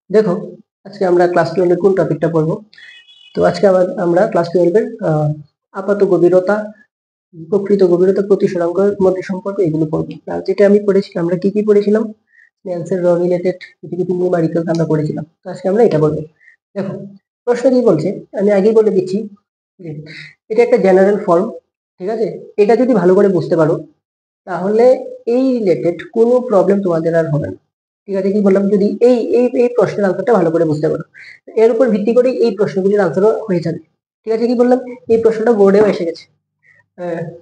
দেখো, আজকে আমরা ক্লাস 12 এর কোন টপিকটা পড়বো? তো আজকে আমরা ক্লাস 12 এর আপাত গভীরতা, প্রকৃত গভীরতা, প্রতিসরাঙ্কের মধ্যে সম্পর্ক এগুলো পড়বো। আর যেটা আমি পড়েছি, আমরা কি কি পড়েছিলাম? স্নেলসের র রিলেটেড কিছু কিছু নিউমারিক্যালস আমরা পড়েছিলাম। তো আজকে আমরা এটা পড়বো। দেখো, প্রশ্ন কি বলছে আমি আগেই বলে দিচ্ছি যে এটা একটা জেনারেল ফর্ম, ঠিক আছে? এটা যদি ভালো করে বুঝতে পারো তাহলে এই রিলেটেড কোনো প্রবলেম তোমাদের আর হবে না। ঠিক আছে, কি বললাম, যদি এই এই এই প্রশ্নের আনসারটা ভালো করে বুঝতে পারো, এর উপর ভিত্তি করে এই প্রশ্নগুলির আনসারও হয়ে যাবে। ঠিক আছে, কি বললাম, এই প্রশ্নটা বোর্ডেও এসে গেছে।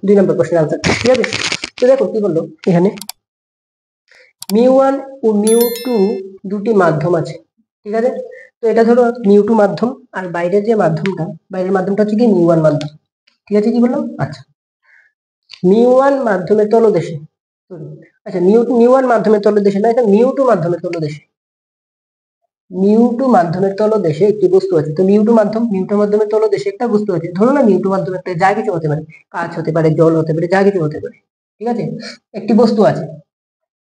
2 নম্বর প্রশ্নের আনসার, ঠিক আছে? তো দেখো কি বললো এখানে, μ1 ও μ2 দুটি মাধ্যম আছে, ঠিক আছে? তো এটা ধরো μ2 মাধ্যম, আর বাইরের যে মাধ্যমটা, বাইরের মাধ্যমটা হচ্ছে কি μ1 মাধ্যম। ঠিক আছে, কি বললাম? আচ্ছা, μ1 মাধ্যমের তলদেশে, আচ্ছা μ1 মাধ্যমের তলদেশে না, এটা μ2 মাধ্যমের তলদেশে, μ2 মাধ্যমের তলদেশে একটি বস্তু আছে। তো μ2 মাধ্যমের তলদেশে একটা বস্তু আছে। ধরো না μ2 মাধ্যমে একটা যা কিছু হতে পারে, কাঁচ হতে পারে, জল হতে পারে, যা কিছু হতে পারে, ঠিক আছে? একটি বস্তু আছে,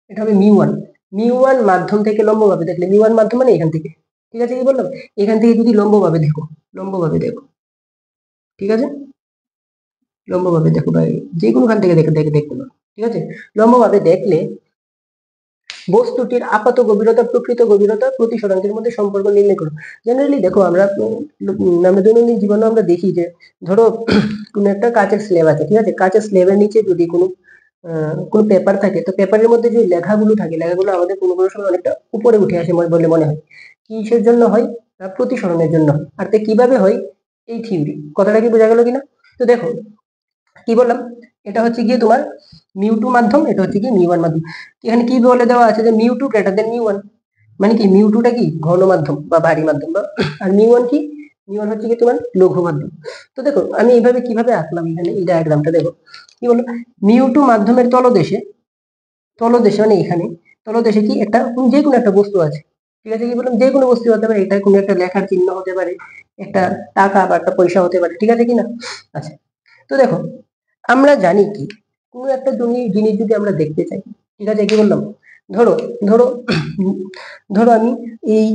এটা হবে μ1 মাধ্যম থেকে লম্বভাবে দেখলে, μ1 মাধ্যম মানে এখান থেকে, ঠিক আছে, কি বললাম, এখান থেকে যদি লম্বভাবে দেখো, লম্বভাবে দেখো, ঠিক আছে, লম্বভাবে দেখো, বা যে কোনো খান থেকে দেখে দেখে দেখতে পারো, ঠিক আছে? লম্বভাবে দেখলে বস্তুটির আপাত গভীরতা, প্রকৃত গভীরতা, প্রতিসরাঙ্কের মধ্যে সম্পর্ক নির্ণয় করো। জেনারেলি দেখো, আমরা দৈনন্দিন জীবনে আমরা দেখি যে ধরো কোনো একটা কাঁচের স্ল্যাব আছে, ঠিক আছে? কাঁচের স্ল্যাবের নিচে যদি কোনো পেপার থাকে, তো পেপারের মধ্যে যে লেখাগুলো থাকে, লেখাগুলো আমাদের কোনো কোনো সময় অনেকটা উপরে উঠে আসে বলে মনে হয়। কিসের জন্য হয়? প্রতিসরণের জন্য হয়। আর তা কিভাবে হয়? এই থিওরি, কথাটা কি বোঝা গেল কিনা? তো দেখো কি বললাম, এটা হচ্ছে গিয়ে তোমার μ2 মাধ্যম, এটা হচ্ছে কি μ1 মাধ্যম। এখানে কি বলে দেওয়া আছে যে μ2 গ্রেটার দেন μ1, মানে কি μ2টা কি ঘন মাধ্যম বা ভারী মাধ্যম, বা আর μ1 কি, μ1 হচ্ছে কি তোমার লঘু মাধ্যম। তো দেখো আমি এইভাবে কিভাবে আঁকলাম, এখানে এই ডায়াগ্রামটা দেখো কি বলো, μ2 মাধ্যমের তলদেশে, তলদেশে মানে এখানে তলদেশে কি একটা যে কোনো একটা বস্তু আছে, ঠিক আছে, কি বললাম, যে কোনো বস্তু হতে পারে, এটা কোনো একটা লেখার চিহ্ন হতে পারে, একটা টাকা বা একটা পয়সা হতে পারে, ঠিক আছে কিনা? আচ্ছা, তো দেখো আমরা জানি কি, কোনো একটা জিনিস যদি আমরা দেখতে চাই, ঠিক আছে, কি বললাম, ধরো ধরো ধরো আমি এই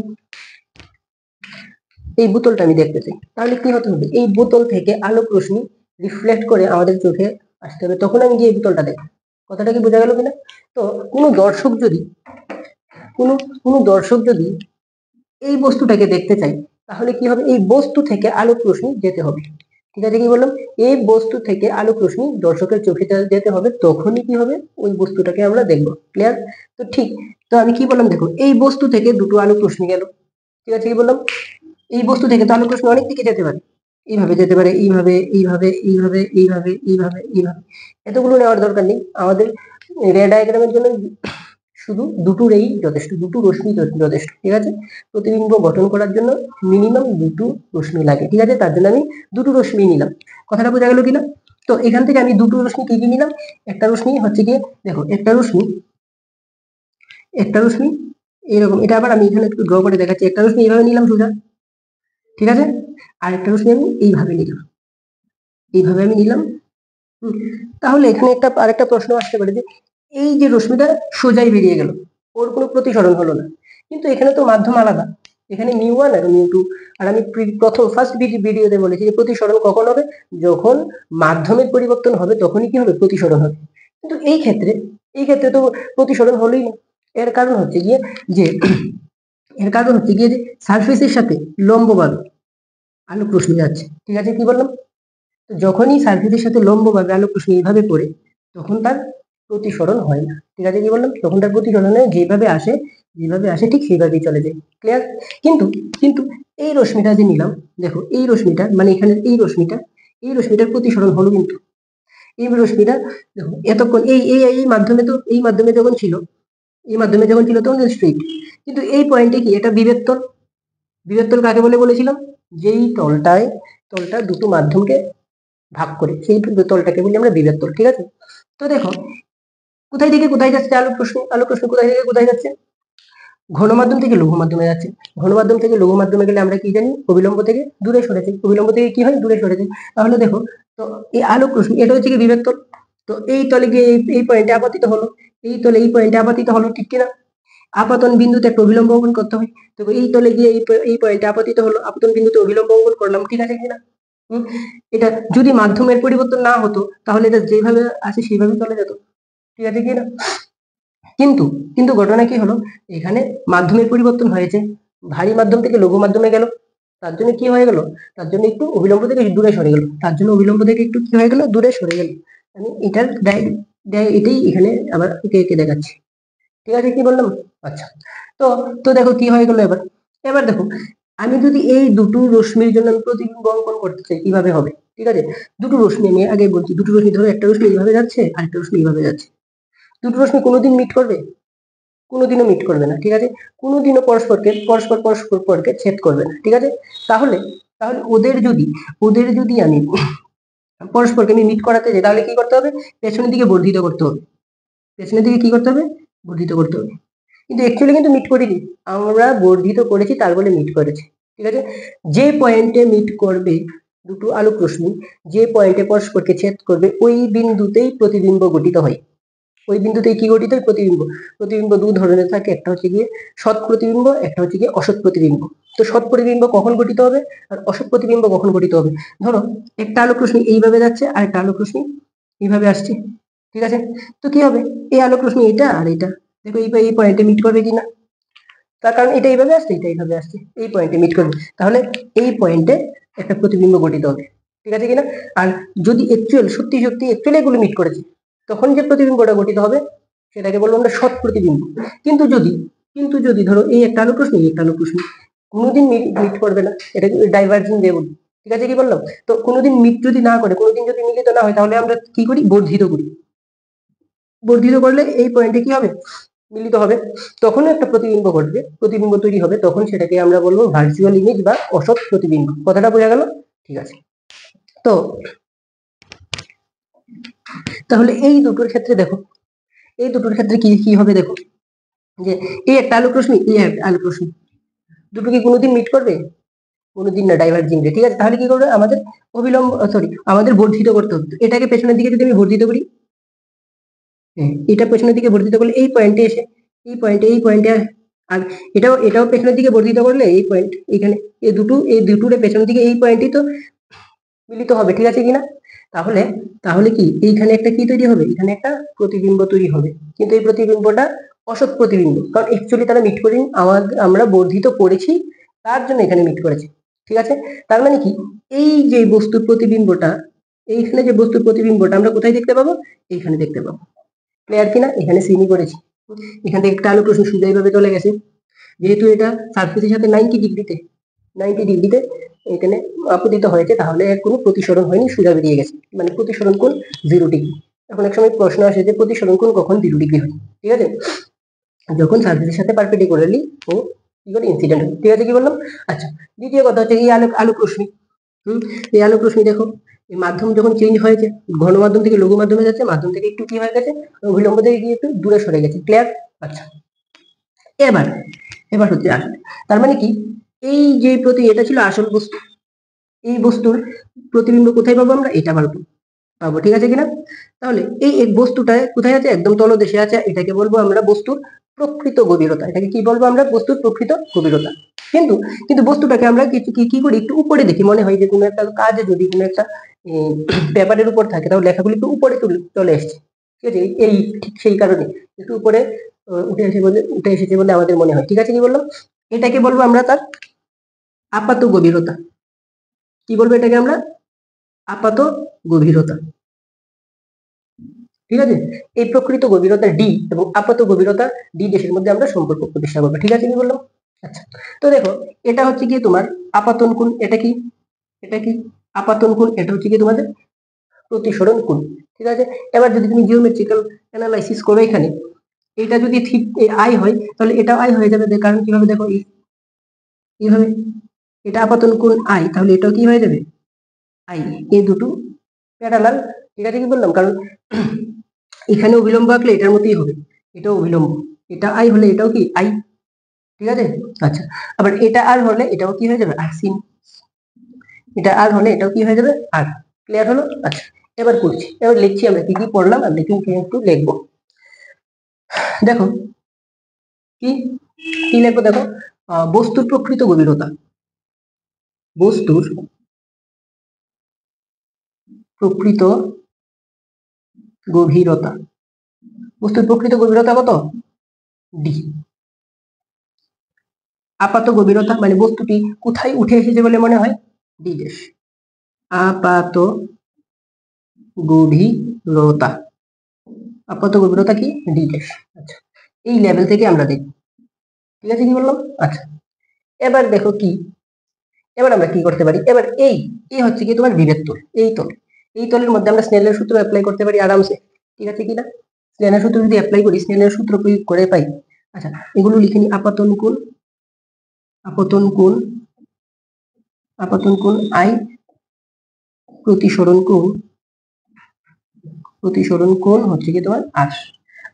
এই বোতলটা আমি দেখতে চাই, তাহলে কি হতে হবে, এই বোতল থেকে আলোক রশ্মি রিফ্লেক্ট করে আমাদের চোখে আসতে হবে, তখন আমি গিয়ে এই বোতলটা দেখি। কথাটা কি বোঝা গেল কিনা? তো কোনো দর্শক যদি কোনো কোনো দর্শক যদি এই বস্তুটাকে দেখতে চাই, তাহলে কি হবে, এই বস্তু থেকে আলোক রশ্মি যেতে হবে, ঠিক আছে, কি বললাম, এই বস্তু থেকে আলোক রশ্মি দর্শকের চোখে যেতে হবে, তখনই কি হবে, ওই বস্তুটাকে আমরা দেখবো। ক্লিয়ার? তো ঠিক, তো আমি কি বললাম, দেখো এই বস্তু থেকে দুটো আলোক রশ্মি গেল, ঠিক আছে, কি বললাম, এই বস্তু থেকে তো আলোক রশ্মি অনেক দিকে যেতে পারে, এইভাবে যেতে পারে, এইভাবে এইভাবে এইভাবে এইভাবে এইভাবে এইভাবে, এতগুলো নেওয়ার দরকার নেই আমাদের। রে ডায়াগ্রামের জন্য শুধু দুটো রেই যথেষ্ট, দুটো রশ্মি যথেষ্ট, ঠিক আছে? প্রতিবিম্ব গঠন করার জন্য মিনিমাম দুটো রশ্মি লাগে, ঠিক আছে? তার জন্য আমি দুটো রশ্মি নিলাম। কথাটা বোঝা গেল কিনা? তো এখান থেকে আমি দুটো রশ্মি কি কি নিলাম, একটা রশ্মি হচ্ছে গিয়ে, দেখো একটা রশ্মি এরকম, এটা আবার আমি এখানে একটু ড্র করে দেখাচ্ছি, একটা রশ্মি এইভাবে নিলাম সোজা, ঠিক আছে, আর একটা রশ্মি আমি এইভাবে নিলাম, এইভাবে আমি নিলাম। তাহলে এখানে আরেকটা প্রশ্ন আসতে পারে যে এই যে রশ্মিটা সোজাই বেরিয়ে গেল, ওর কোনো প্রতিসরণ হলো না, কিন্তু এখানে তো মাধ্যম আলাদা, এখানে μ1 আর μ2, আর আমি প্রথম ফার্স্ট ভিডিওতে বলেছি যে প্রতিসরণ কখন হবে, যখন মাধ্যমের পরিবর্তন হবে তখনই কি হবে, প্রতিসরণ হবে। কিন্তু এই ক্ষেত্রে তো প্রতিসরণ হলোই না। এর কারণ হচ্ছে গিয়ে যে এর কারণ হচ্ছে গিয়ে যে সারফেসের সাথে লম্বভাবে আলোক রশ্মি যাচ্ছে, ঠিক আছে, কি বললাম, তো যখনই সার্কিটের সাথে লম্বভাবে আলোক রশ্মি এইভাবে পড়ে, তখন তার প্রতিসরণ হয় না, ঠিক আছে, কি বললাম, তখন তার প্রতিসরণ হয় যেভাবে আসে ঠিক সেইভাবেই চলে যায়। ক্লিয়ার? কিন্তু কিন্তু এই রশ্মিটা যে নিলাম, দেখো এই রশ্মিটা মানে এখানে এই রশ্মিটার প্রতিসরণ হলো, কিন্তু এই রশ্মিটা দেখো এতক্ষণ এই মাধ্যমে যখন ছিল তখন স্ট্রেইট, কিন্তু এই পয়েন্টে কি এটা বিভেদতল। বিভেদতল কাকে বলে বলেছিলাম, যেই তলটা দুটো মাধ্যমকে ভাগ করে, সেই তলটাকে বলি আমরা বিভেদ তল, ঠিক আছে? তো দেখো কোথায় থেকে কোথায় যাচ্ছে আলোক রশ্মি কোথায় থেকে কোথায় যাচ্ছে, ঘন মাধ্যম থেকে লঘু মাধ্যমে যাচ্ছে। ঘন মাধ্যম থেকে লঘু মাধ্যমে গেলে আমরা কি জানি, অবিলম্ব থেকে দূরে সরে যাই, অবিলম্ব থেকে কি হয়, দূরে সরে যাই। তাহলে দেখো, তো এই আলোক রশ্মি এটা হচ্ছে কি বিভেদ তল, তো এই তলে গিয়ে এই পয়েন্টে আপতিত হলো, এই তলে এই পয়েন্টে আপতিত হলো, ঠিক কিনা? আপাতন বিন্দুতে একটা অভিলম্ব অঙ্কন করতে হয়। তো এই তলে গিয়ে এই পয়েন্টে আপতিত হলো, আপতন বিন্দুতে অভিলম্ব অঙ্কন করলাম, ঠিক আছে কিনা? এটা যদি মাধ্যমের পরিবর্তন না হতো তাহলে এটা যেভাবে আছে সেইভাবেই চলে যেত, ঠিক আছে কিনা? কিন্তু কিন্তু ঘটনা কি হলো, এখানে মাধ্যমের পরিবর্তন হয়েছে, ভারী মাধ্যম থেকে লঘু মাধ্যমে গেল, তার জন্য কি হয়ে গেল, তার জন্য একটু অবিলম্ব থেকে দূরে সরে গেল, তার জন্য অবিলম্ব থেকে একটু কি হয়ে গেল, দূরে সরে গেল। আমি এটার এটাই এখানে আবার এঁকে এঁকে দেখাচ্ছি, ঠিক আছে? কি বললাম? আচ্ছা, তো তো দেখো কি হয়ে গেল এবার। এবার দেখো, আমি যদি এই দুটো রশ্মির জন্য আমি প্রতিবিম্ব অঙ্কন করতে চাই, কিভাবে হবে? ঠিক আছে, দুটো রশ্মি, আমি আগে বলছি, দুটো রশ্মি ধরো, একটা রশ্মি এইভাবে যাচ্ছে আর একটা রশ্মি এইভাবে যাচ্ছে। দুটো রশ্মি কোনোদিন মিট করবে? কোনোদিনও মিট করবে না, ঠিক আছে? কোনোদিনও পরস্পরকে ছেদ করবে না, ঠিক আছে? তাহলে তাহলে ওদের যদি আমি পরস্পরকে আমি মিট করাতে যাই, তাহলে কি করতে হবে? পেছনের দিকে বর্ধিত করতে হবে, পেছনের দিকে কি করতে হবে? বর্ধিত করতে হবে। কিন্তু অ্যাকচুয়ালি কিন্তু মিট করিনি, আমরা বর্ধিত করেছি, তার বলে মিট করেছি, ঠিক আছে? যে পয়েন্টে মিট করবে দুটো আলোক রশ্মি, যে পয়েন্টে পরস্পরকে ছেদ করবে, ওই বিন্দুতেই প্রতিবিম্ব গঠিত হয়। ওই বিন্দুতেই কি গঠিত হয়? প্রতিবিম্ব। প্রতিবিম্ব দু ধরনের থাকে, একটা হচ্ছে গিয়ে সৎ প্রতিবিম্ব, একটা হচ্ছে গিয়ে অসৎ প্রতিবিম্ব। তো সৎ প্রতিবিম্ব কখন গঠিত হবে আর অসৎ প্রতিবিম্ব কখন গঠিত হবে? ধরো একটা আলোক রশ্মি এইভাবে যাচ্ছে আর একটা আলোক রশ্মি এইভাবে আসছে, ঠিক আছে? তো কি হবে, এই আলোক রশ্মি এটা আর এটা, দেখো এই পয়েন্টে মিট করবে কিনা? তার কারণ এটা এইভাবে আসছে, এটা এইভাবে আসছে, এই পয়েন্টে মিট করবে, তাহলে এই পয়েন্টে একটা প্রতিবিম্ব গঠিত হবে, ঠিক আছে কিনা? আর যদি সত্যি সত্যি অ্যাকচুয়ালি এগুলো মিট করেছে, তখন যে প্রতিবিম্বটা গঠিত হবে সেটাকে বলবো আমরা সৎ প্রতিবিম্ব। কিন্তু যদি কিন্তু যদি ধরো এই একটা আলোক রশ্মি, একটা আলোক রশ্মি কোনোদিন মিট করবে না, এটা ডাইভার্জিং রে বলি, ঠিক আছে? কি বললাম? তো কোনোদিন মিট যদি না করে, কোনোদিন যদি মিলিত না হয়, তাহলে আমরা কি করি? বর্ধিত করি। বর্ধিত করলে এই পয়েন্টে কি হবে? মিলিত হবে, তখন একটা প্রতিবিম্ব ঘটবে, প্রতিবিম্ব তৈরি হবে, তখন সেটাকে আমরা বলবো ভার্চুয়াল ইমেজ বা অসৎ প্রতিবিম্ব। কথাটা বোঝা গেল? ঠিক আছে। তো তাহলে এই দুটোর ক্ষেত্রে দেখো, এই দুটোর ক্ষেত্রে কি কি হবে দেখো, যে এই একটা আলোক রশ্মি, এই একটা আলোক রশ্মি, দুটো কি কোনোদিন মিট করবে? কোনোদিন না, ডাইভার্জিং রে, ঠিক আছে? তাহলে কি করবে? আমাদের অবিলম্ব, সরি, আমাদের বর্ধিত করতে হবে। এটাকে পেছনের দিকে যদি আমি বর্ধিত করি, এটা পেছনের দিকে বর্ধিত করলে এই পয়েন্টে এসে, এই পয়েন্টে আর এটাও পেছনের দিকে বর্ধিত করলে এই পয়েন্ট এখানে, এই দুটোর পেছনের দিকে এই পয়েন্টই তো মিলিত হবে, ঠিক আছে কিনা? তাহলে তাহলে কি এইখানে একটা কি তৈরি হবে? এখানে একটা প্রতিবিম্ব তৈরি হবে, কিন্তু এই প্রতিবিম্বটা অসৎ প্রতিবিম্ব, কারণ অ্যাকচুয়ালি তারা মিট করিনি, আমরা বর্ধিত করেছি, তার জন্য এখানে মিট করেছে, ঠিক আছে? তার মানে কি, এই যে বস্তুর প্রতিবিম্বটা, এইখানে যে বস্তুর প্রতিবিম্বটা আমরা কোথায় দেখতে পাবো? এইখানে দেখতে পাবো। ক্লিয়ার কিনা? এখানে সিনই করেছি, এখান থেকে একটা আলোক রশ্মি সোজা এইভাবে চলে গেছে, যেহেতু এটা সারফেসের সাথে 90 ডিগ্রিতে এখানে আপতিত হয়েছে, তাহলে এর কোনো প্রতিসরণ হয়নি, সোজা বেরিয়ে গেছে, মানে প্রতিসরণ কোণ 0 ডিগ্রি। এখন এক সময় প্রশ্ন আসে যে প্রতিসরণ কোণ কখন 0 ডিগ্রি হয়? ঠিক আছে, যখন সারফেসের সাথে পারপেন্ডিকুলারলি ও কি করে ইনসিডেন্ট হয়, ঠিক আছে? কি বললাম? আচ্ছা, দ্বিতীয় কথা হচ্ছে এই আলোক রশ্মি, এই আলোক রশ্মি দেখো, এই মাধ্যম যখন চেঞ্জ হয়েছে, ঘন মাধ্যম থেকে লঘু মাধ্যমে যাচ্ছে, মাধ্যম থেকে একটু কি হয়ে গেছে, অভিলম্ব থেকে গিয়ে একটু দূরে সরে গেছে, ক্লিয়ার? আচ্ছা, এবার এবার হচ্ছে আসলে, তার মানে কি, এই যে এটা ছিল আসল বস্তু, এই বস্তুর প্রতিবিম্ব কোথায় পাবো আমরা? এটা পাবো, ঠিক আছে কিনা? তাহলে এই এক বস্তুটা কোথায় আছে? একদম তলদেশে আছে, এটাকে বলবো আমরা বস্তুর প্রকৃত গভীরতা। এটাকে কি বলবো আমরা? বস্তুর প্রকৃত গভীরতা। কিন্তু কিন্তু বস্তুটাকে আমরা কিছু কি কি করি, একটু উপরে দেখি, মনে হয় যে কোনো একটা কাজে যদি কোনো একটা পেপারের উপর থাকে, তাহলে লেখাগুলো একটু উপরে চলে এসছে, ঠিক আছে? এই ঠিক সেই কারণে একটু উপরে উঠে এসেছে বলে আমাদের মনে হয়, ঠিক আছে? কি বললাম? এটাকে বলবো আমরা তার আপাত গভীরতা। কি বলবো এটাকে আমরা? আপাত গভীরতা, ঠিক আছে? এই প্রকৃত গভীরতা ডি এবং আপাত গভীরতা ডি দেশের মধ্যে আমরা সম্পর্ক প্রতিষ্ঠা করবো, ঠিক আছে? কি বললাম? আচ্ছা, তো দেখো, এটা হচ্ছে কি তোমার আপাতন কোণ, এটা কি, এটা কি আপাতন কোণ, এটা হচ্ছে কি তোমাদের প্রতিসরণ কোণ, ঠিক আছে? এবার যদি তুমি জিওমেট্রিক্যাল অ্যানালাইসিস করো, এখানে এটা যদি ঠিক আই হয়, তাহলে এটা আই হয়ে যাবে, কারণ কিভাবে দেখো, এইভাবে এটা আপাতন কোণ আই, তাহলে এটাও কি হয়ে যাবে? আই। এই দুটো প্যারালাল, ঠিক আছে? কি বললাম? কারণ এখানে অবিলম্ব আঁকলে এটার মতোই হবে, এটাও অবিলম্ব, এটা আই হলে এটাও কি আই, ঠিক আছে? আচ্ছা, আবার এটা আর হলে এটাও কি হয়ে যাবে? আর সিন। এটা আর হলে এটাও কি হয়ে যাবে? আর। ক্লিয়ার হলো? আচ্ছা, এবার করছি, এবার লিখছি, আমরা কি কি পড়লাম আর লিখে একটু লিখবো। দেখো, কি কি লিখবো দেখো, বস্তুর প্রকৃত গভীরতা, বস্তুর প্রকৃত গভীরতা, বস্তুর প্রকৃত গভীরতা কত, ডি। আপাত গভীরতা মানে বস্তুটি কোথায় উঠে এসেছে বলে মনে হয়, ডি ড্যাশ। আপাত গভীরতা, আপাত গভীরতা কি, ডি ড্যাশ। আচ্ছা, এই লেভেল থেকে আমরা দেখব, ঠিক আছে, কি বললাম। আচ্ছা, এবার দেখো কি, এবার আমরা কি করতে পারি, এবার এই এই হচ্ছে কি তোমার বিভেদ তল, এই তল, এই তলের মধ্যে আমরা স্নেলের সূত্র অ্যাপ্লাই করতে পারি আরামসে, ঠিক আছে কিনা। স্নেলের সূত্র যদি অ্যাপ্লাই করি, স্নেলের সূত্র প্রয়োগ করে পাই। আচ্ছা, এগুলো লিখে নি, আপতন কোণ, আপতন কোণ, আপতন কোণ আই, প্রতিসরণ কোণ, প্রতিসরণ কোণ হচ্ছে কি তোমার আর,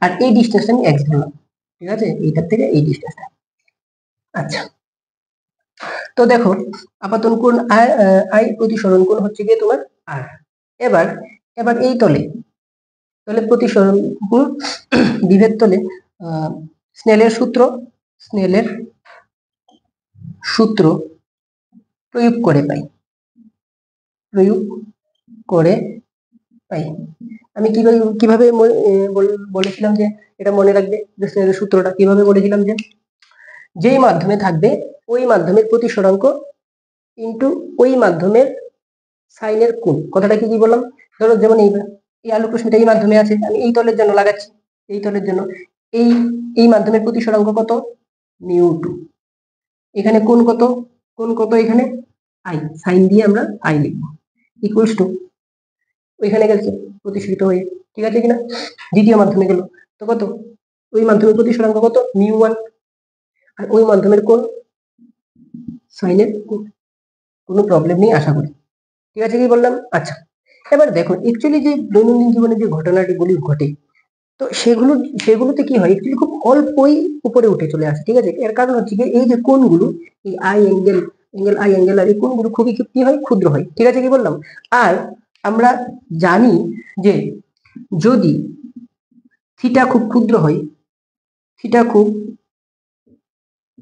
আর এই ডিসটেন্সটা আমি এক্স ধরলাম, ঠিক আছে, এইটার থেকে এই ডিসটেন্সটা। আচ্ছা, তো দেখো আপাতন কোণ আই, প্রতিসরণ কোণ হচ্ছে গিয়ে তোমার আর। এবার এবার এই তলে, তলে প্রতিসরণ কোণ, বিভেদ তলে স্নেলের সূত্র, স্নেলের সূত্র প্রয়োগ করে পাই, প্রয়োগ করে পাই। আমি কিভাবে কিভাবে বলেছিলাম যে এটা মনে রাখবে, যে স্নেলের সূত্রটা কিভাবে বলেছিলাম, যে যেই মাধ্যমে থাকবে ওই মাধ্যমের প্রতিসরাঙ্ক ইন্টু ওই মাধ্যমের সাইনের কোণ। কথাটা কি কি বললাম, ধরো যেমন এই আলোক রশ্মিটা এই মাধ্যমে আছে, আমি এই তলের জন্য লাগাচ্ছি, এই তলের জন্য এই এই মাধ্যমের প্রতিসরাঙ্ক কত, মিউ টু। এখানে কোণ কত, কোণ কত, এখানে আই, সাইন দিয়ে আমরা আই লিখবো, ইকুয়ালস টু ওইখানে গেছে প্রতিষ্ঠিত হয়ে, ঠিক আছে কিনা। দ্বিতীয় মাধ্যমে গেল তো কত, ওই মাধ্যমের প্রতিসরাঙ্ক কত, মিউ 1, আর ওই মাধ্যমের কোণ সাইনের, কোনো প্রবলেম নেই আশা করি, ঠিক আছে কি বললাম। আচ্ছা, এবার দেখো অ্যাকচুয়ালি যে দৈনন্দিন জীবনে যে ঘটনাগুলি ঘটে, তো সেগুলোতে কি হয়, অ্যাকচুয়ালি খুব অল্পই উপরে উঠে চলে আসে, ঠিক আছে। এর কারণ হচ্ছে কি, এই যে কোণগুলো, এই আই অ্যাঙ্গেল, আই অ্যাঙ্গেল, আর এই কোণগুলো খুবই কি হয়, ক্ষুদ্র হয়, ঠিক আছে কি বললাম। আর আমরা জানি যে যদি থিটা খুব ক্ষুদ্র হয়, থিটা খুব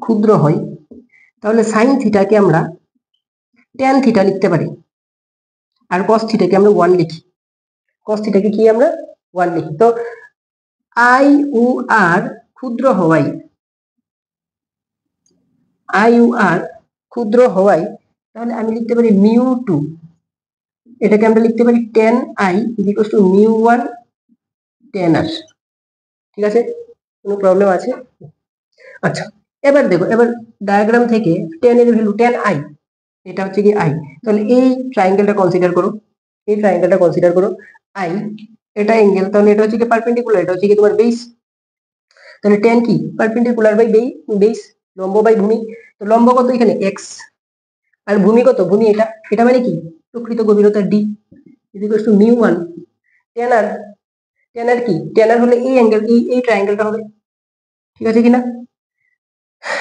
ক্ষুদ্র হয়, তাহলে সাইন থিটাকে আমরা ট্যান থিটা লিখতে পারি, আর কস থিটাকে আমরা 1 লিখি, কস থিটাকে কি আমরা 1 লিখি। তো আই ও আর ক্ষুদ্র হওয়ায়, আই ও আর ক্ষুদ্র হওয়ায়, তাহলে আমি লিখতে পারি মিউ 2, এটাকে আমরা লিখতে পারি tan I equal to mu 1 tan R, ঠিক আছে, কোনো প্রবলেম আছে। আচ্ছা, এবার দেখো, এবার ডায়াগ্রাম থেকে টেন এর ভ্যালু, টেন আই, এটা হচ্ছে কি আই, তাহলে এই ট্রায়াঙ্গেলটা কনসিডার করো, এই ট্রায়াঙ্গেলটা কনসিডার করো, আই এটা অ্যাঙ্গেল, তাহলে এটা হচ্ছে কি পারপেন্ডিকুলার, এটা হচ্ছে কি তোমার বেস, তাহলে টেন কি পারপেন্ডিকুলার বাই বেস, লম্ব বাই ভূমি, তো লম্ব কত এখানে এক্স, আর ভূমি কত, ভূমি এটা, এটা মানে কি প্রকৃত গভীরতা D, equal to mu 1 tan R, tan R কি, টেন আর হলে এই অ্যাঙ্গেল, এই ট্রায়াঙ্গেলটা হবে, ঠিক আছে কিনা।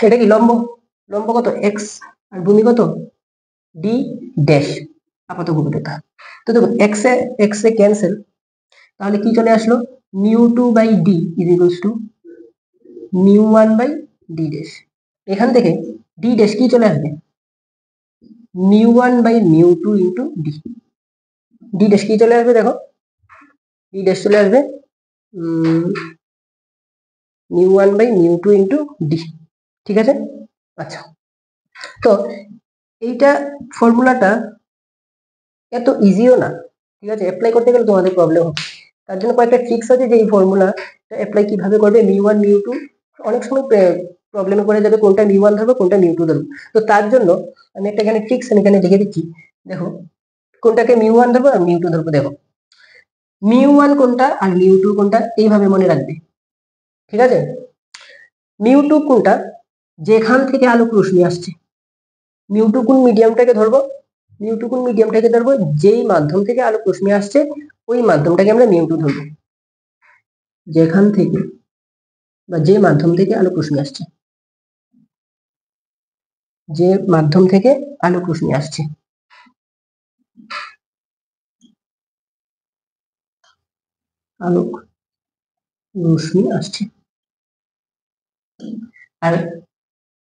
এটা কি লম্ব, লম্ব কত এক্স, আর ভূমি কত ডি ড্যাশ, আপাত গভীরতা। তো দেখো এক্স এ ক্যান্সেল, তাহলে কি চলে আসলো, mu 2 by d is equals to mu 1 by d dash. এখান থেকে ডি ড্যাশ কি চলে আসবে, mu 1 by mu 2 into d, d dash কি চলে আসবে, দেখো ডি ড্যাশ চলে আসবে mu 1 by mu 2 into d, ঠিক আছে। আচ্ছা, তো এইটা ফর্মুলাটা এত ইজিও না, ঠিক আছে, অ্যাপ্লাই করতে গেলে তোমাদের প্রবলেম হবে, তার জন্য কয়েকটা ট্রিক্স আছে, যে এই ফর্মুলা অ্যাপ্লাই কিভাবে করবে, মিউ 1 মিউ 2 অনেক সময় প্রবলেমে পড়ে যাবে, কোনটা মিউ 1 ধরবো কোনটা মিউ 2 ধরবো। তো তার জন্য আমি একটা এখানে ট্রিক্স আমি এখানে লিখে দিচ্ছি, দেখো কোনটাকে মিউ 1 ধরবো আর মিউ 2 ধরবো। দেখো মিউ 1 কোনটা আর মিউ 2 কোনটা, এইভাবে মনে রাখবে, ঠিক আছে। মিউ 2 কোনটা, যেখান থেকে আলোক রশ্মি আসছে, মিউ 2 কোন মিডিয়ামটাকে ধরবো, মিউ 2 কোন মিডিয়ামটাকে ধরবো, যেই মাধ্যম থেকে আলোক রশ্মি আসছে ওই মাধ্যমটাকে আমরা মিউ 2 ধরবো, যেখান থেকে বা যে মাধ্যম থেকে আলোক রশ্মি আসছে, যে মাধ্যম থেকে আলোক রশ্মি আসছে, আলোক রশ্মি আসছে, আর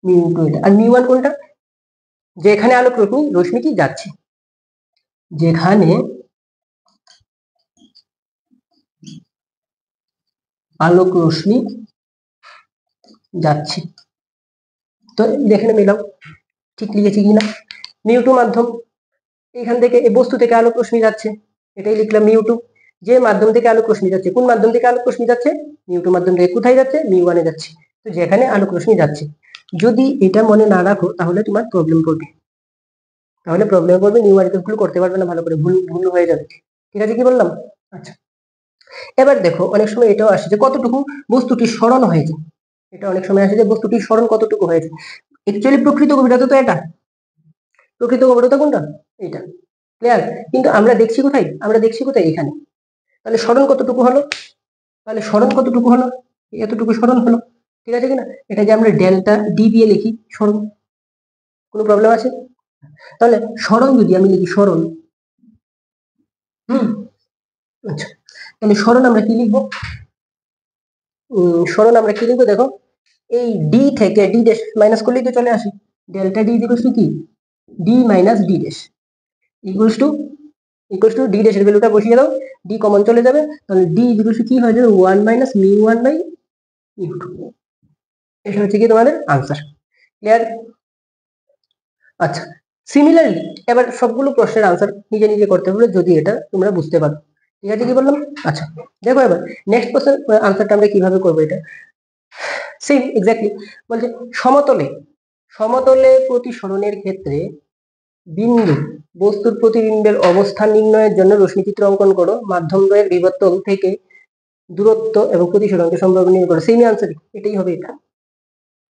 মিউ2 এটা, আর মিউ1 কোনটা? যেখানে আলোক রশ্মি কি যাচ্ছে, যেখানে আলোক রশ্মি যাচ্ছে। তো দেখে মেলাও ঠিক লিখেছি কিনা। মিউ2 মাধ্যম, এখান থেকে এই বস্তু থেকে আলোক রশ্মি যাচ্ছে, এটাই লিখলাম মিউ2। যে মাধ্যম থেকে আলোক রশ্মি যাচ্ছে, কোন মাধ্যম থেকে আলোক রশ্মি যাচ্ছে? মিউ2 মাধ্যম থেকে। কোথায় যাচ্ছে? মিউ1 এ যাচ্ছে। তো যেখানে আলোক রশ্মি যাচ্ছে, যদি এটা মনে না রাখো তাহলে তোমার প্রবলেম করবে, নিউমারিক্যাল গুলো করতে পারবে না ভালো করে, ভুল ভুল হয়ে যাবে। ঠিক আছে, কি বললাম? আচ্ছা, এবার দেখো অনেক সময় এটাও আসে যে কতটুকু বস্তুটি সরণ হয়েছে, এটা অনেক সময় আসে যে বস্তুটির সরণ কতটুকু হয়েছে। অ্যাকচুয়ালি প্রকৃত গভীরতা তো এটা, প্রকৃত গভীরতা কোনটা? এটা। ক্লিয়ার? কিন্তু আমরা দেখছি কোথায়? আমরা দেখছি কোথায়? এখানে। তাহলে সরণ কতটুকু হলো? এতটুকু সরণ হলো। ঠিক আছে কিনা? এটা যে আমরা ডেল্টা ডি দিয়ে লিখি সরণ, কোনো প্রবলেম আছে? তাহলে সরণ যদি আমি লিখি সরণ, আচ্ছা, তাহলে সরণ আমরা কি লিখবো? সরণ আমরা কি লিখবো দেখো, এই ডি থেকে ডি ড্যাশ মাইনাস করলেই তো চলে আসে। ডেল্টা ডি ইকুয়ালস টু কি? D minus D dash equals two D ড্যাশের ভ্যালুটা বসিয়ে দাও, ডি কমন চলে যাবে, তাহলে ডি ইকুয়ালস টু কি হয়ে যাবে? 1 মাইনাস মিউ1 বাই মিউ2। এটা হচ্ছে কি তোমাদের আনসার। ক্লিয়ার? আচ্ছা, সিমিলারলি এবার সবগুলো প্রশ্নের আনসার নিজে নিজে করতে হবে যদি এটা তোমরা বুঝতে পারো। ঠিক আছে, কি বললাম? আচ্ছা, দেখো এবার নেক্সট প্রশ্নের আনসারটা আমরা কিভাবে করবো, এটা সেম এক্স্যাক্টলি। বলছে সমতলে সমতলে প্রতিসরণের ক্ষেত্রে বিন্দু বস্তুর প্রতিবিম্বের অবস্থান নির্ণয়ের জন্য রশ্মিচিত্র অঙ্কন করো, মাধ্যম দ্বয়ের বিবর্তন থেকে দূরত্ব এবং প্রতিসরণকে সম্পর্ক নির্ণয় করো। সেমই আনসার, এটাই হবে,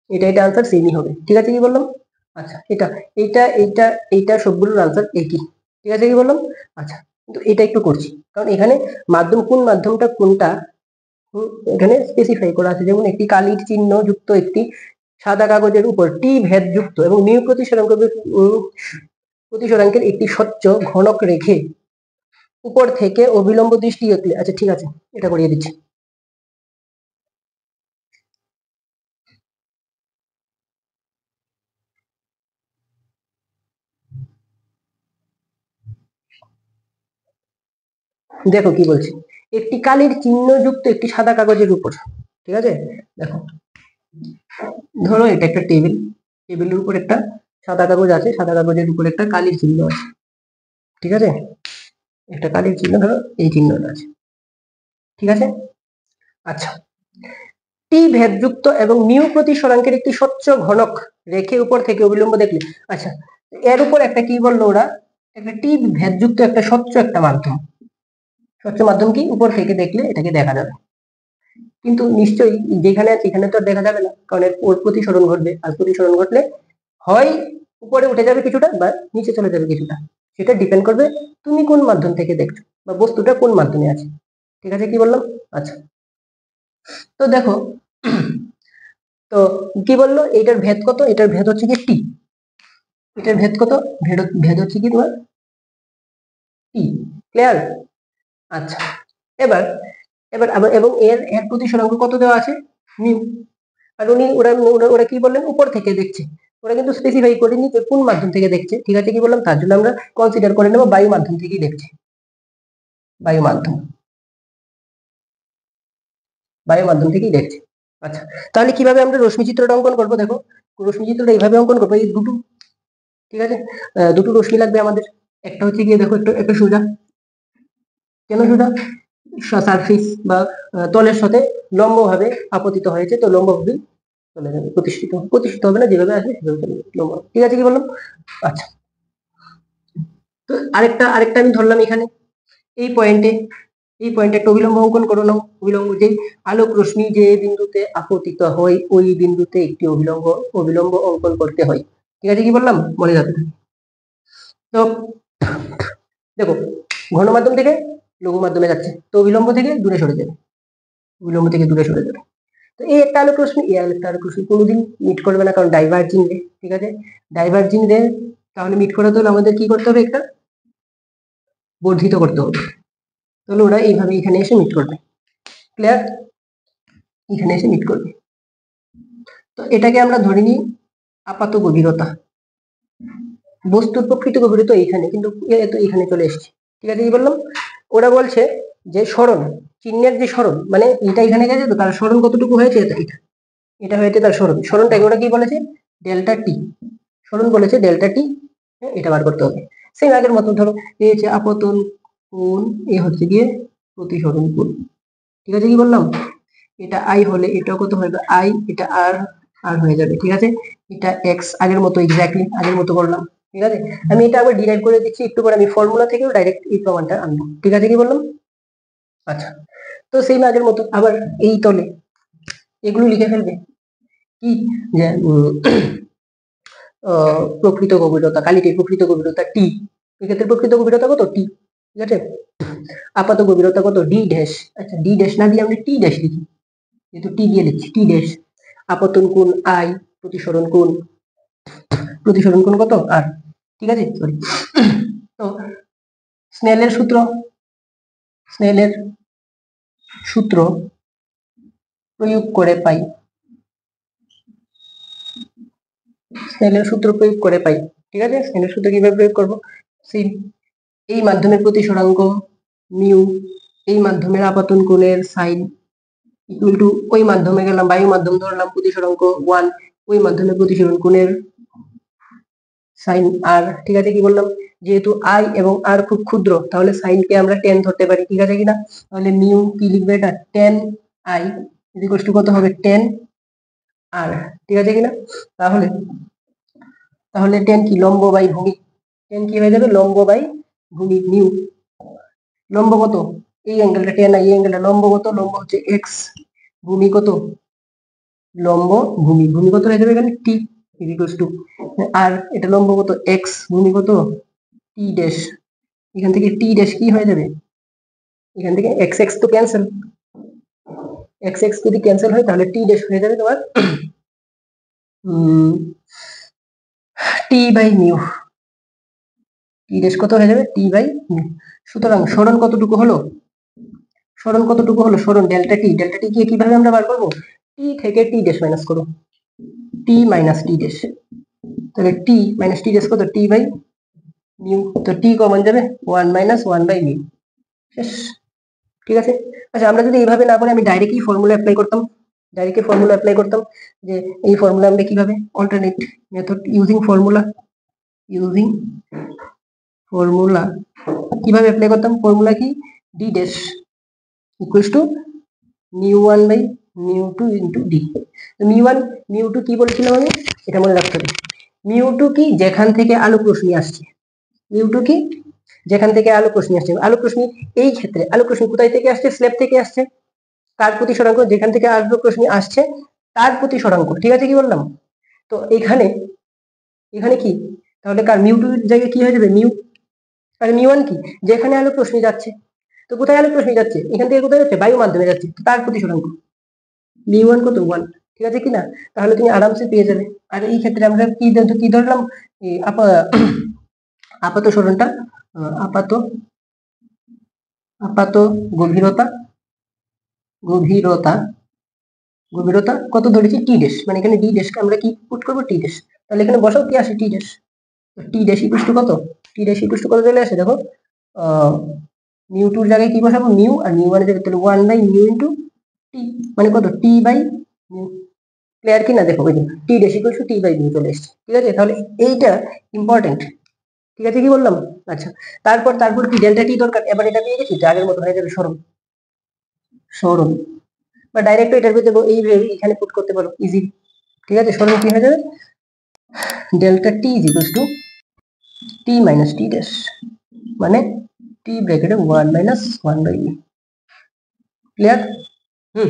এটা আনসার সেমই হবে। ঠিক আছে, কি বললাম? আচ্ছা, এইটা সবগুলোর আনসার একই। ঠিক আছে, কি বললাম? আচ্ছা, কিন্তু এটা একটু করছি কারণ এখানে মাধ্যম, কোন মাধ্যমটা কোনটা এখানে স্পেসিফাই করা আছে। যেমন একটি কালির চিহ্ন যুক্ত একটি সাদা কাগজের উপর টি ভেদ যুক্ত এবং মিউ প্রতিসরাঙ্কের একটি স্বচ্ছ ঘনক রেখে উপর থেকে অবিলম্ব দৃষ্টি আঁকলে। আচ্ছা, ঠিক আছে, এটা করিয়ে দিচ্ছি। দেখো কি বলছি, একটি কালির চিহ্ন যুক্ত একটি সাদা কাগজের উপর। ঠিক আছে, দেখো, ধরো এটা একটা টেবিল, টেবিলের উপর একটা সাদা কাগজ আছে, সাদা কাগজের উপর একটা কালির চিহ্ন আছে। ঠিক আছে, একটা কালির চিহ্ন, ধরো এই চিহ্নটা আছে। ঠিক আছে, আচ্ছা, টি ভেদযুক্ত এবং মিউ প্রতিসরাঙ্কের একটি স্বচ্ছ ঘনক রেখে উপর থেকে অবিলম্ব দেখলে। আচ্ছা, এর উপর একটা কি বললো ওরা, একটা টি ভেদযুক্ত একটা স্বচ্ছ একটা মাধ্যম, স্বচ্ছ মাধ্যম কি উপর থেকে দেখলে এটাকে দেখা যাবে, কিন্তু নিশ্চয়ই যেখানে আছে এখানে তো আর দেখা যাবে না, কারণ ওর প্রতিসরণ ঘটবে, আর প্রতিসরণ ঘটলে হয় উপরে উঠে যাবে কিছুটা বা নিচে চলে যাবে কিছুটা, সেটা ডিপেন্ড করবে তুমি কোন মাধ্যম থেকে দেখছো বা বস্তুটা কোন মাধ্যমে আছে। ঠিক আছে, কি বললাম? আচ্ছা, তো দেখো, তো কি বললো, এটার ভেদ কত? এটার ভেদ হচ্ছে কি টি, এটার ভেদ কত? ভেদ হচ্ছে কি তোমার টি। ক্লিয়ার? আচ্ছা, এবার এবার আবার এবং এর এর প্রতিসরাঙ্ক কত দেওয়া আছে? মিউ। আর ওরা কি বললেন? উপর থেকে দেখছে, ওরা কিন্তু স্পেসিফাই করেনি যে কোন মাধ্যম থেকে দেখছে। ঠিক আছে, কি বললাম? তার জন্য আমরা কনসিডার করে নেবো বায়ু মাধ্যম থেকেই দেখছে, বায়ু মাধ্যম, বায়ু মাধ্যম থেকেই দেখছে। আচ্ছা, তাহলে কিভাবে আমরা রশ্মি চিত্রটা অঙ্কন করবো? দেখো, রশ্মি চিত্রটা এইভাবে অঙ্কন করবো, এই দুটো, ঠিক আছে, দুটো রশ্মি লাগবে আমাদের। একটা হচ্ছে গিয়ে দেখো, একটা সোজা, কেন সোজা? সারফেস বা তলের সাথে লম্ব ভাবে আপতিত হয়েছে, তো লম্ব ভাবে চলে যাবে, প্রতিষ্ঠিত হবে না, যেভাবে আসবে সেভাবে চলে যাবে লম্ব। ঠিক আছে, কি বললাম? আচ্ছা, তো আরেকটা আমি ধরলাম এখানে এই পয়েন্টে, এই পয়েন্টে একটা অবিলম্ব অঙ্কন করে নাও। অবিলম্ব, যে আলোক রশ্মি যে বিন্দুতে আপতিত হয় ওই বিন্দুতে একটি অবিলম্ব অবিলম্ব অঙ্কন করতে হয়। ঠিক আছে, কি বললাম? মনে রাখতে থাকি। তো দেখো, ঘন মাধ্যম থেকে লঘু মাধ্যমে যাচ্ছে, তো অবিলম্ব থেকে দূরে সরে যাবে, বিলম্ব থেকে দূরে সরে যাবে। তো এই একটা আলোক রশ্মি, এই একটা আলোক রশ্মি কোনোদিন মিট করবে না, কারণ ডাইভার্জিং রে। ঠিক আছে, ডাইভার্জিং রে, তাহলে মিট করাতে হলে আমাদের কি করতে হবে? একটা বর্ধিত করতে হবে। তাহলে ওরা এইভাবে এখানে এসে মিট করবে। ক্লিয়ার? এখানে এসে মিট করবে। তো এটাকে আমরা ধরে নিই আপাত গভীরতা। বস্তুর প্রকৃত গভীরতা এইখানে, কিন্তু তো এখানে চলে এসেছে। ঠিক আছে, কি বললাম? ওরা বলছে যে সরণ চিহ্নের যে সরণ, মানে এটা এখানে গেছে, তো তার সরণ কতটুকু হয়েছে, এটা হয়েছে তার সরণ। সরণটাকে ওরা কি বলেছে? ডেল্টা টি। সরণ বলেছে ডেল্টা টি। এটা বার করতে হবে। সেই আগের মতো ধরো এ হচ্ছে আপতন কোণ, এ হচ্ছে গিয়ে প্রতিসরণ কোণ। ঠিক আছে, কি বললাম? এটা আই হলে এটা কত হবে? আই, এটা আর আর হয়ে যাবে। ঠিক আছে, এটা এক্স, আগের মতো এক্স্যাক্টলি আগের মতো করলাম। ঠিক আছে, আমি এটা আবার ডিরাইভ করে দিচ্ছি, একটু পরে আমি ফর্মুলা থেকেও ডাইরেক্ট এই প্রমাণটা আনবো। ঠিক আছে, কি বললাম? আচ্ছা, তো সেই আগের মতো আবার এই তলে এগুলো লিখে ফেলবে কি, যে প্রকৃত গভীরতা, কালিটির প্রকৃত গভীরতা টি। এক্ষেত্রে প্রকৃত গভীরতা কত? টি। ঠিক আছে, আপাত গভীরতা কত? D dash. আচ্ছা, ডি ড্যাশ না দিয়ে আমরা টি ড্যাশ লিখি, যেহেতু টি দিয়ে লিখছি, টি ড্যাশ। আপতন কোণ আই, প্রতিসরণ কোণ, প্রতিসরণ কোণ কত? আর। ঠিক আছে, সরি। তো স্নেলের সূত্র, স্নেলের সূত্র প্রয়োগ করে পাই, স্নেলের সূত্র প্রয়োগ করে পাই। ঠিক আছে, স্নেলের সূত্র কিভাবে প্রয়োগ করবো? সেই এই মাধ্যমের প্রতিসরাঙ্ক মিউ, এই মাধ্যমের আপতন কোণের সাইন ইকুয়াল টু, ওই মাধ্যমে গেলাম, বায়ু মাধ্যম ধরলাম, প্রতিসরাঙ্ক 1, ওই মাধ্যমে প্রতিসরণ কোণের সাইন আর। ঠিক আছে, কি বললাম? যেহেতু আই এবং আর খুব ক্ষুদ্র, তাহলে সাইনকে আমরা 10 ধরতে পারি। ঠিক আছে কিনা? তাহলে মিউ কি লিখবে? এটা 10 আই ইকুয়াল টু কত হবে? 10 আর। ঠিক আছে কিনা? তাহলে তাহলে 10 কি? লম্ব বাই ভূমি। 10 কি হয়ে যাবে? লম্ব বাই ভূমি। মিউ লম্ব কত? এই অ্যাঙ্গেলটা 10 আই, এই অ্যাঙ্গেলটা লম্ব কত? লম্ব হচ্ছে এক্স, ভূমি কত? লম্ব ভূমি, ভূমি কত হয়ে যাবে এখানে? টি ইকুয়ালস টু, আর এটা লম্ব কত? এক্স, ভূমি কত? T dash. এখান থেকে টি ড্যাশ কি হয়ে যাবে? এখান থেকে এক্স এক্স তো ক্যান্সেল, এক্স এক্স যদি ক্যান্সেল হয় তাহলে টি ড্যাশ হয়ে যাবে তোমার টি বাই মিউ। টি ড্যাশ কত হয়ে যাবে? টি বাই মিউ। সুতরাং সরণ কতটুকু হলো? সরণ কতটুকু হলো? সরণ ডেল্টা টি। ডেল্টা টি কে কিভাবে আমরা বার করবো? টি থেকে টি ড্যাশ মাইনাস করো, টি মাইনাস টি ড্যাশ। তাহলে টি মাইনাস টি ড্যাশ কত? টি বাই মিউ। তো টি কমন যাবে, 1 মাইনাস 1 বাই মিউ। শেষ। ঠিক আছে, আচ্ছা, আমরা যদি এইভাবে না করে আমি ডাইরেক্টলি ফর্মুলা অ্যাপ্লাই করতাম, ডাইরেক্টলি ফর্মুলা অ্যাপ্লাই করতাম, যে এই ফর্মুলা আমরা কিভাবে alternate method using formula, using formula কিভাবে অ্যাপ্লাই করতাম? ফর্মুলা কি? D dash equals to mu 1 by mu 2 into d. Mu 1 mu 2 কি বলেছিলাম আমি? এটা মনে রাখতে হবে। মিউ 2 কি? যেখান থেকে আলোক রশ্মি আসছে। মিউ 2 কি? যেখান থেকে আলোক রশ্মি আসছে। আলোক রশ্মি, এই ক্ষেত্রে আলোক রশ্মি কোথায় থেকে আসছে? স্ল্যাব থেকে আসছে। তার প্রতিসরাঙ্ক, যেখান থেকে আলোক রশ্মি আসছে তার প্রতিসরাঙ্ক। ঠিক আছে, কি বললাম? তো এখানে এখানে কি, তাহলে কার? মিউ 2 এর জায়গায় কি হয়ে যাবে? মিউ। আর মিউ 1 কি? যেখানে আলোক রশ্মি যাচ্ছে। তো কোথায় আলোক রশ্মি যাচ্ছে? এখান থেকে কোথায় যাচ্ছে? বায়ু মাধ্যমে যাচ্ছে, তো তার প্রতিসরাঙ্ক মিউ 1 কত? 1। ঠিক আছে কিনা? তাহলে তুমি আরামসে পেয়ে যাবে। আর এই ক্ষেত্রে আমরা কি ধরলাম? আপাত সরণটা, আপাত আপাত গভীরতা, গভীরতা গভীরতা কত ধরেছি? T dash. মানে এখানে ডি ড্যাশকে আমরা কি পুট করবো? T dash. তাহলে এখানে বসাও, কি আসে? T dash. T dash equals to কত? টি ড্যাশ ইকুয়ালস টু কত চলে আসে? দেখো, মিউ 2 এর জায়গায় কি বসাবো? মিউ, আর মিউ 1 এর জায়গায় তাহলে 1 বাই মিউ ইনটু টি, মানে কত? টি বাই মিউ। ক্লিয়ার কি না? দেখো, ওই T dash equals to T by mu চলে এসেছে। ঠিক আছে, তাহলে এইটা ইম্পর্টেন্ট। ঠিক আছে, কি বললাম? আচ্ছা, তারপর কি? ডেল্টা টি দরকার। এবার এটা পেয়ে গেছি, তো আগের মতো হয়ে যাবে সরণ, সরণ, বা ডাইরেক্ট এটার ভিতরে এখানে পুট করতে পারো, ইজি। ঠিক আছে, সরণ কি হয়ে যাবে? Delta t is equals to t minus t dash, মানে টি ব্র্যাকেটে 1 minus 1 by mu. Clear? Hmm.